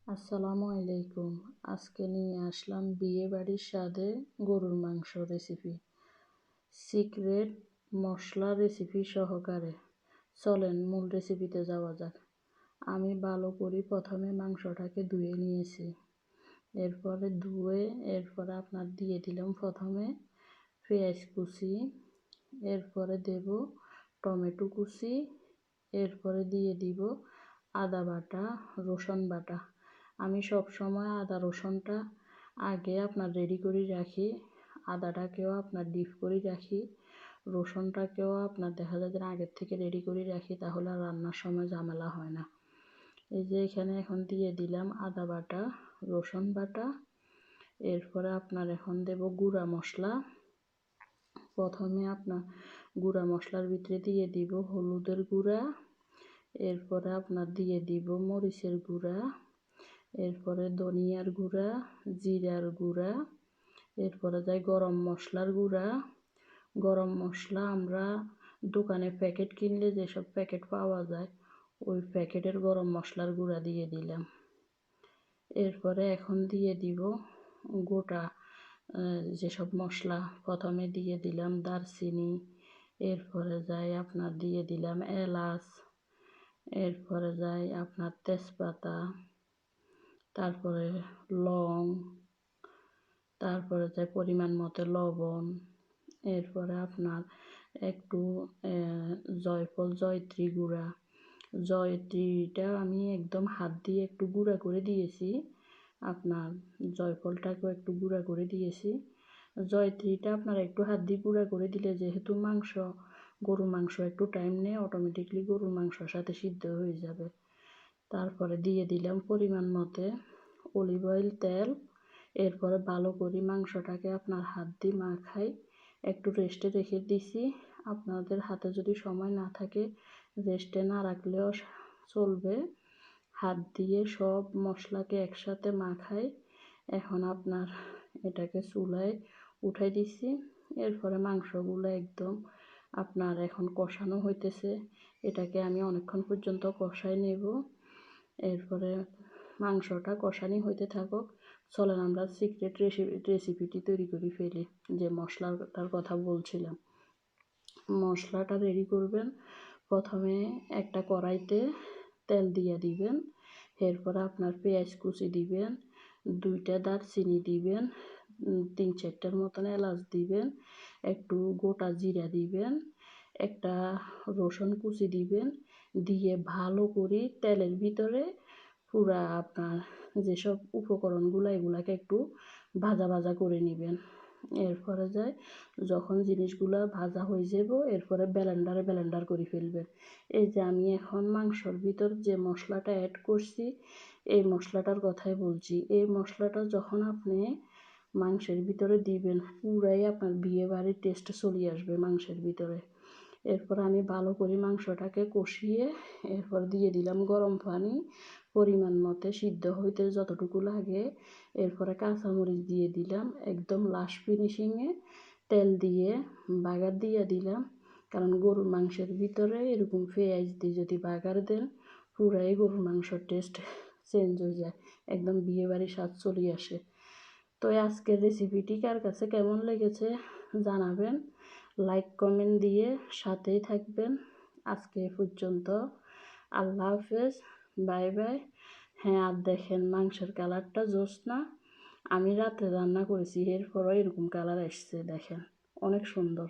আসসালামু আলাইকুম। আজকে নিয়ে আসলাম বিয়ে বাড়ির স্বাদে গরুর মাংস রেসিপি, সিক্রেট মশলা রেসিপি সহকারে। চলেন মূল রেসিপিতে যাওয়া যাক। আমি ভালো করে প্রথমে মাংসটাকে ধুয়ে নিয়েছি। এরপরে আপনার দিয়ে দিলাম প্রথমে পেঁয়াজ কুচি, এরপরে দেব টমেটো কুচি, এরপরে দিয়ে দিব আদা বাটা, রসুন বাটা। আমি সব সময় আদা রসুনটা আগে আপনার রেডি করে রাখি, আদাটাকেও আপনার ডিপ করে রাখি, রসুনটাকেও আপনার দেখা যায় যে আগের থেকে রেডি করে রাখি, তাহলে আর রান্নার সময় ঝামেলা হয় না। এই যে এখানে এখন দিয়ে দিলাম আদা বাটা, রসুন বাটা। এরপরে আপনার এখন দেব গুঁড়া মশলা। প্রথমে আপনার গুঁড়া মশলার ভিতরে দিয়ে দিব হলুদের গুঁড়া, এরপরে আপনার দিয়ে দিব মরিচের গুঁড়া, এরপরে ধনিয়ার গুঁড়া, জিরার গুঁড়া, এরপরে যাই গরম মশলার গুঁড়া। গরম মশলা আমরা দোকানে প্যাকেট কিনলে যেসব প্যাকেট পাওয়া যায় ওই প্যাকেটের গরম মশলার গুঁড়া দিয়ে দিলাম। এরপরে এখন দিয়ে দিব গোটা যেসব মশলা, প্রথমে দিয়ে দিলাম দারচিনি, এরপরে যাই আপনার দিয়ে দিলাম এলাচ, এরপরে যাই আপনার তেজপাতা, তারপরে লং, তারপরে যাই পরিমাণ মতো লবণ, এরপরে আপনার একটু জয়ত্রী গুঁড়া। জয়ত্রীটা আমি একদম হাত দিয়ে একটু গুঁড়া করে দিয়েছি, আপনার জয়ফলটাকেও একটু গুঁড়া করে দিয়েছি। জয়ত্রীটা আপনার একটু হাত দিয়ে গুঁড়া করে দিলে যেহেতু গরুর মাংস একটু টাইম নেয়, অটোমেটিকলি গরুর মাংসর সাথে সিদ্ধ হয়ে যাবে। তারপরে দিয়ে দিলাম পরিমাণ মতো অলিভ অয়েল তেল। এরপরে ভালো করে মাংসটাকে আপনার হাত দিয়ে মাখাই একটু রেস্টে রেখে দিছি। আপনাদের হাতে যদি সময় না থাকে রেস্টে না রাখলেও চলবে, হাত দিয়ে সব মশলাকে একসাথে মাখাই। এখন আপনার এটাকে চুলায় উঠাই দিছি। এরপরে মাংসগুলো একদম আপনার এখন কষানো হইতেছে, এটাকে আমি অনেকক্ষণ পর্যন্ত কষাই নেব। এরপরে মাংসটা কষানি হইতে থাকুক, চলেন আমরা সিক্রেট রেসিপিটি তৈরি করে ফেলি। যে মশলাটার কথা বলছিলাম, মশলাটা রেডি করবেন। প্রথমে একটা কড়াইতে তেল দিয়ে দিবেন, এরপরে আপনার পেঁয়াজ কুচি দিবেন, 2টা দারচিনি দিবেন, 3-4টার মতন এলাচ দিবেন, একটু গোটা জিরা দিবেন, একটা রসুন কুচি দিবেন, দিয়ে ভালো করে তেলের ভিতরে পুরা আপনার যেসব উপকরণগুলো এগুলাকে একটু ভাজা ভাজা করে নেবেন। এরপরে যখন জিনিসগুলো ভাজা হয়ে যাব, এরপরে ব্লেন্ডার করে ফেলবেন। এই যে আমি এখন মাংসর ভিতর যে মশলাটা অ্যাড করছি, এই মশলাটার কথাই বলছি। এই মশলাটা যখন আপনি মাংসের ভিতরে দিবেন, পুরাই আপনার বিয়ে বাড়ির টেস্ট চলে আসবে মাংসের ভিতরে। এরপর আমি ভালো করে মাংসটাকে কষিয়ে এরপর দিয়ে দিলাম গরম পানি পরিমাণ মতো, সিদ্ধ হইতে যতটুকু লাগে। এরপরে কাঁচামরিচ দিয়ে দিলাম, একদম লাস্ট ফিনিশিংয়ে তেল দিয়ে বাগার দিয়ে দিলাম। কারণ গরুর মাংসের ভিতরে এরকম পেঁয়াজ দিয়ে যদি বাগার দেন, পুরাই গরুর মাংসর টেস্ট চেঞ্জ হয়ে যায়, একদম বিয়েবাড়ির স্বাদ চলে আসে। তো আজকের রেসিপিটি কার কাছে কেমন লেগেছে জানাবেন, লাইক কমেন্ট দিয়ে সাথেই থাকবেন। আজকে এ পর্যন্ত, আল্লাহ হাফেজ, বাই বাই। হ্যাঁ, আর দেখেন মাংসের কালারটা জোস না? আমি রাতে রান্না করেছি, এরপরও এরকম কালার আসছে, দেখেন অনেক সুন্দর।